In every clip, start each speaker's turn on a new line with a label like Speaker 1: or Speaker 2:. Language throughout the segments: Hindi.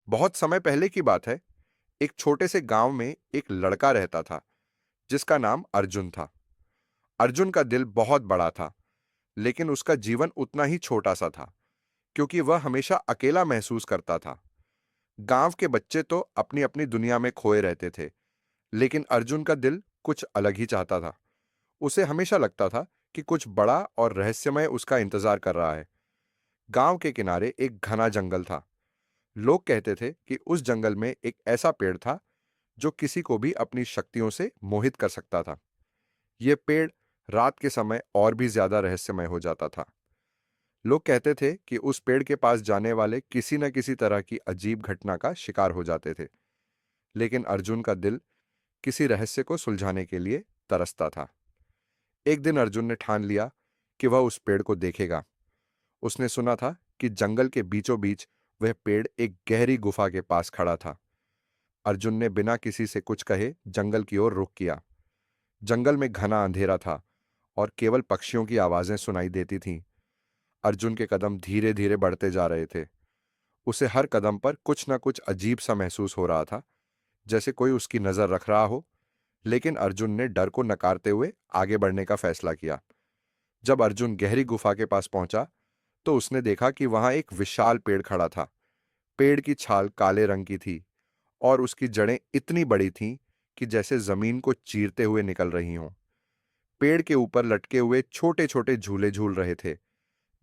Speaker 1: बहुत समय पहले की बात है। एक छोटे से गांव में एक लड़का रहता था जिसका नाम अर्जुन था। अर्जुन का दिल बहुत बड़ा था, लेकिन उसका जीवन उतना ही छोटा सा था, क्योंकि वह हमेशा अकेला महसूस करता था। गांव के बच्चे तो अपनी अपनी दुनिया में खोए रहते थे, लेकिन अर्जुन का दिल कुछ अलग ही चाहता था। उसे हमेशा लगता था कि कुछ बड़ा और रहस्यमय उसका इंतजार कर रहा है। गांव के किनारे एक घना जंगल था। लोग कहते थे कि उस जंगल में एक ऐसा पेड़ था जो किसी को भी अपनी शक्तियों से मोहित कर सकता था। यह पेड़ रात के समय और भी ज्यादा रहस्यमय हो जाता था। लोग कहते थे कि उस पेड़ के पास जाने वाले किसी न किसी तरह की अजीब घटना का शिकार हो जाते थे। लेकिन अर्जुन का दिल किसी रहस्य को सुलझाने के लिए तरसता था। एक दिन अर्जुन ने ठान लिया कि वह उस पेड़ को देखेगा। उसने सुना था कि जंगल के बीचों बीच वह पेड़ एक गहरी गुफा के पास खड़ा था। अर्जुन ने बिना किसी से कुछ कहे जंगल की ओर रुख किया। जंगल में घना अंधेरा था और केवल पक्षियों की आवाजें सुनाई देती थीं। अर्जुन के कदम धीरे धीरे बढ़ते जा रहे थे। उसे हर कदम पर कुछ न कुछ अजीब सा महसूस हो रहा था, जैसे कोई उसकी नजर रख रहा हो। लेकिन अर्जुन ने डर को नकारते हुए आगे बढ़ने का फैसला किया। जब अर्जुन गहरी गुफा के पास पहुंचा, तो उसने देखा कि वहां एक विशाल पेड़ खड़ा था। पेड़ की छाल काले रंग की थी और उसकी जड़ें इतनी बड़ी थीं कि जैसे जमीन को चीरते हुए निकल रही हों। पेड़ के ऊपर लटके हुए छोटे छोटे झूले झूल रहे थे,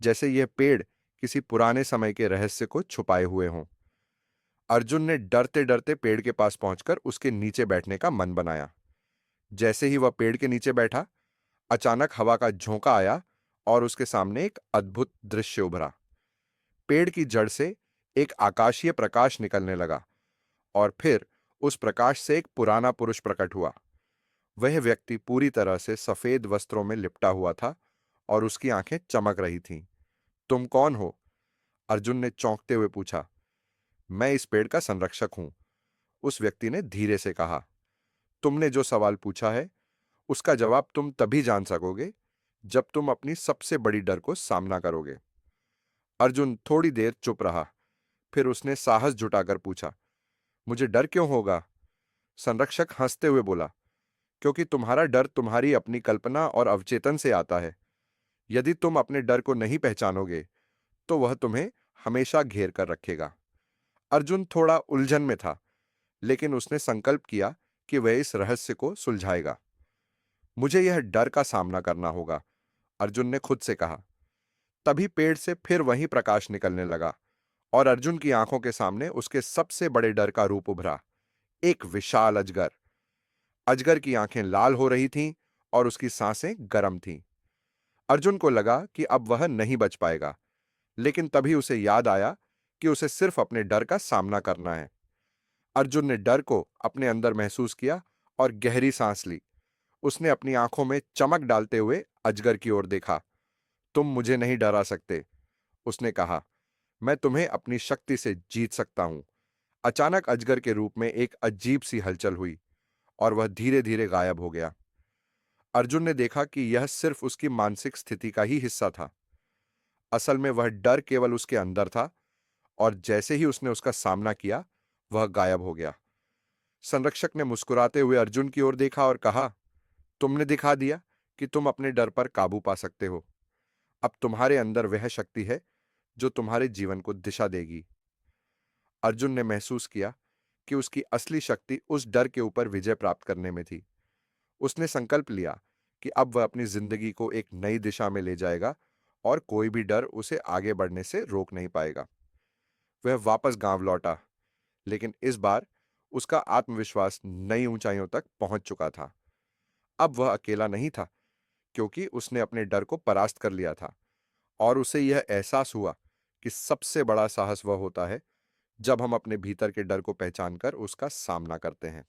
Speaker 1: जैसे यह पेड़ किसी पुराने समय के रहस्य को छुपाए हुए हों। अर्जुन ने डरते डरते पेड़ के पास पहुंचकर उसके नीचे बैठने का मन बनाया। जैसे ही वह पेड़ के नीचे बैठा, अचानक हवा का झोंका आया और उसके सामने एक अद्भुत दृश्य उभरा। पेड़ की जड़ से एक आकाशीय प्रकाश निकलने लगा और फिर उस प्रकाश से एक पुराना पुरुष प्रकट हुआ। वह व्यक्ति पूरी तरह से सफेद वस्त्रों में लिपटा हुआ था और उसकी आंखें चमक रही थीं। तुम कौन हो? अर्जुन ने चौंकते हुए पूछा। मैं इस पेड़ का संरक्षक हूं, उस व्यक्ति ने धीरे से कहा। तुमने जो सवाल पूछा है, उसका जवाब तुम तभी जान सकोगे जब तुम अपनी सबसे बड़ी डर को सामना करोगे। अर्जुन थोड़ी देर चुप रहा। फिर उसने साहस जुटाकर पूछा, मुझे डर क्यों होगा? संरक्षक हंसते हुए बोला, क्योंकि तुम्हारा डर तुम्हारी अपनी कल्पना और अवचेतन से आता है। यदि तुम अपने डर को नहीं पहचानोगे, तो वह तुम्हें हमेशा घेर कर रखेगा। अर्जुन थोड़ा उलझन में था, लेकिन उसने संकल्प किया कि वह इस रहस्य को सुलझाएगा। मुझे यह डर का सामना करना होगा, अर्जुन ने खुद से कहा। तभी पेड़ से फिर वही प्रकाश निकलने लगा और अर्जुन की आंखों के सामने उसके सबसे बड़े डर का रूप उभरा, एक विशाल अजगर। अजगर की आंखें लाल हो रही थीं और उसकी सांसें गर्म थीं। अर्जुन को लगा कि अब वह नहीं बच पाएगा, लेकिन तभी उसे याद आया कि उसे सिर्फ अपने डर का सामना करना है। अर्जुन ने डर को अपने अंदर महसूस किया और गहरी सांस ली। उसने अपनी आंखों में चमक डालते हुए अजगर की ओर देखा। तुम मुझे नहीं डरा सकते, उसने कहा। मैं तुम्हें अपनी शक्ति से जीत सकता हूं। अचानक अजगर के रूप में एक अजीब सी हलचल हुई और वह धीरे धीरे गायब हो गया। अर्जुन ने देखा कि यह सिर्फ उसकी मानसिक स्थिति का ही हिस्सा था। असल में वह डर केवल उसके अंदर था और जैसे ही उसने उसका सामना किया, वह गायब हो गया। संरक्षक ने मुस्कुराते हुए अर्जुन की ओर देखा और कहा, तुमने दिखा दिया कि तुम अपने डर पर काबू पा सकते हो। अब तुम्हारे अंदर वह शक्ति है जो तुम्हारे जीवन को दिशा देगी। अर्जुन ने महसूस किया कि उसकी असली शक्ति उस डर के ऊपर विजय प्राप्त करने में थी। उसने संकल्प लिया कि अब वह अपनी जिंदगी को एक नई दिशा में ले जाएगा और कोई भी डर उसे आगे बढ़ने से रोक नहीं पाएगा। वह वापस गांव लौटा, लेकिन इस बार उसका आत्मविश्वास नई ऊंचाइयों तक पहुंच चुका था। अब वह अकेला नहीं था, क्योंकि उसने अपने डर को परास्त कर लिया था और उसे यह एहसास हुआ कि सबसे बड़ा साहस वह होता है जब हम अपने भीतर के डर को पहचानकर उसका सामना करते हैं।